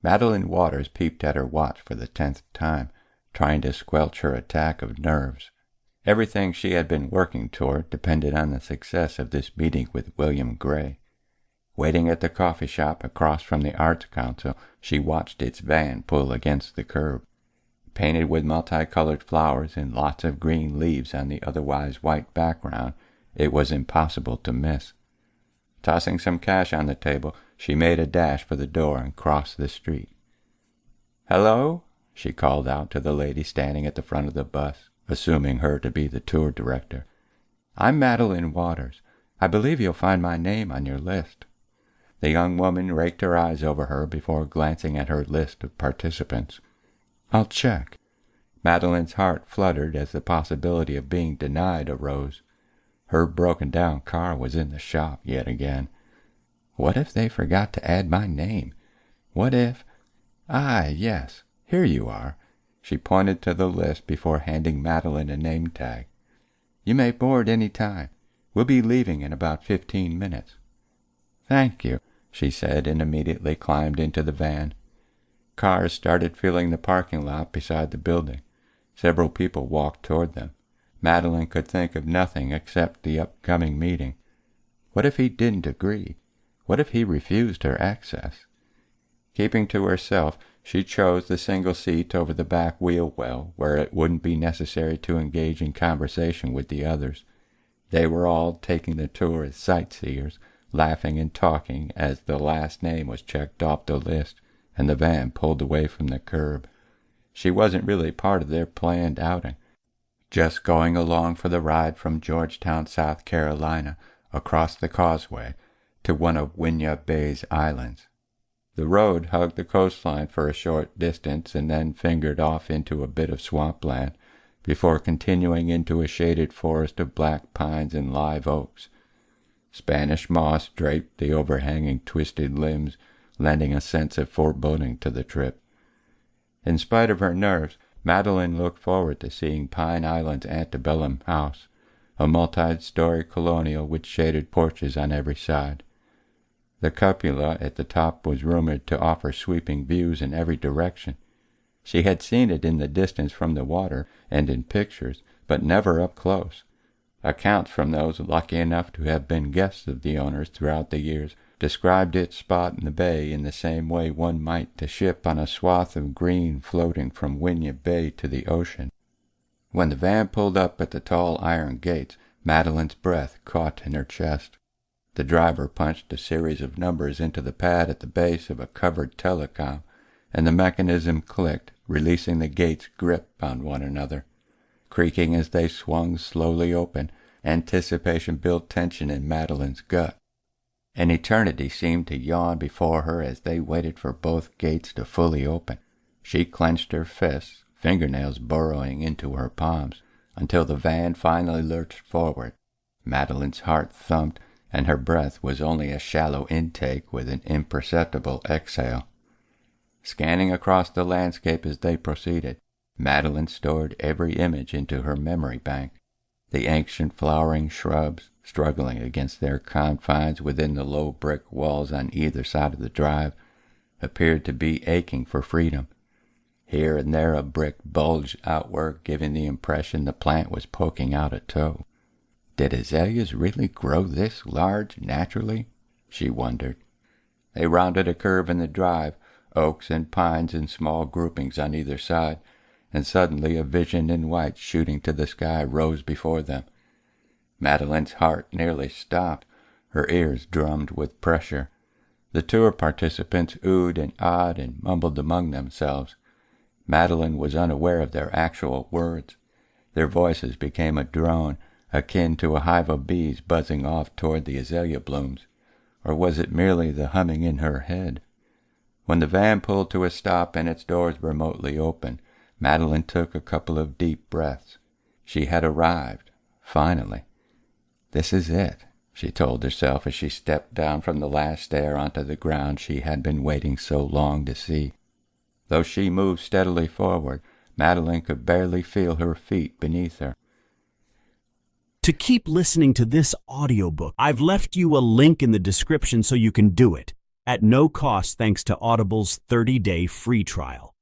Madeline Waters peeped at her watch for the 10th time, trying to squelch her attack of nerves. Everything she had been working toward depended on the success of this meeting with William Gray. Waiting at the coffee shop across from the Arts Council, she watched its van pull against the curb. Painted with multicolored flowers and lots of green leaves on the otherwise white background, it was impossible to miss. Tossing some cash on the table, she made a dash for the door and crossed the street. "Hello?" she called out to the lady standing at the front of the bus, assuming her to be the tour director. "I'm Madeline Waters. I believe you'll find my name on your list." The young woman raked her eyes over her before glancing at her list of participants. "I'll check." Madeline's heart fluttered as the possibility of being denied arose. Her broken-down car was in the shop yet again. What if they forgot to add my name? What if— yes, here you are. She pointed to the list before handing Madeline a name tag. "You may board any time. We'll be leaving in about 15 minutes. "Thank you," she said, and immediately climbed into the van. Cars started filling the parking lot beside the building. Several people walked toward them. Madeline could think of nothing except the upcoming meeting. What if he didn't agree? What if he refused her access? Keeping to herself, she chose the single seat over the back wheel well, where it wouldn't be necessary to engage in conversation with the others. They were all taking the tour as sightseers, laughing and talking as the last name was checked off the list, and the van pulled away from the curb. She wasn't really part of their planned outing, just going along for the ride from Georgetown, South Carolina, across the causeway to one of Willia Bay's islands. The road hugged the coastline for a short distance and then fingered off into a bit of swampland before continuing into a shaded forest of black pines and live oaks. Spanish moss draped the overhanging twisted limbs, lending a sense of foreboding to the trip. In spite of her nerves, Madeline looked forward to seeing Pine Island's antebellum house, a multi-story colonial with shaded porches on every side. The cupola at the top was rumored to offer sweeping views in every direction. She had seen it in the distance from the water and in pictures, but never up close. Accounts from those lucky enough to have been guests of the owners throughout the years described its spot in the bay in the same way one might a ship on a swath of green floating from Willia Bay to the ocean. When the van pulled up at the tall iron gates, Madeline's breath caught in her chest. The driver punched a series of numbers into the pad at the base of a covered telecom, and the mechanism clicked, releasing the gates' grip on one another. Creaking as they swung slowly open, anticipation built tension in Madeline's gut. An eternity seemed to yawn before her as they waited for both gates to fully open. She clenched her fists, fingernails burrowing into her palms, until the van finally lurched forward. Madeline's heart thumped, and her breath was only a shallow intake with an imperceptible exhale. Scanning across the landscape as they proceeded, Madeline stored every image into her memory bank. The ancient flowering shrubs, struggling against their confines within the low brick walls on either side of the drive, appeared to be aching for freedom. Here and there a brick bulged outward, giving the impression the plant was poking out a toe. Did azaleas really grow this large naturally? She wondered. They rounded a curve in the drive, oaks and pines in small groupings on either side, and suddenly a vision in white shooting to the sky rose before them. Madeline's heart nearly stopped. Her ears drummed with pressure. The tour participants oohed and ahed and mumbled among themselves. Madeline was unaware of their actual words. Their voices became a drone, akin to a hive of bees buzzing off toward the azalea blooms. Or was it merely the humming in her head? When the van pulled to a stop and its doors remotely opened, Madeline took a couple of deep breaths. She had arrived, finally. This is it, she told herself as she stepped down from the last stair onto the ground she had been waiting so long to see. Though she moved steadily forward, Madeline could barely feel her feet beneath her. To keep listening to this audiobook, I've left you a link in the description so you can do it. at no cost thanks to Audible's 30-day free trial.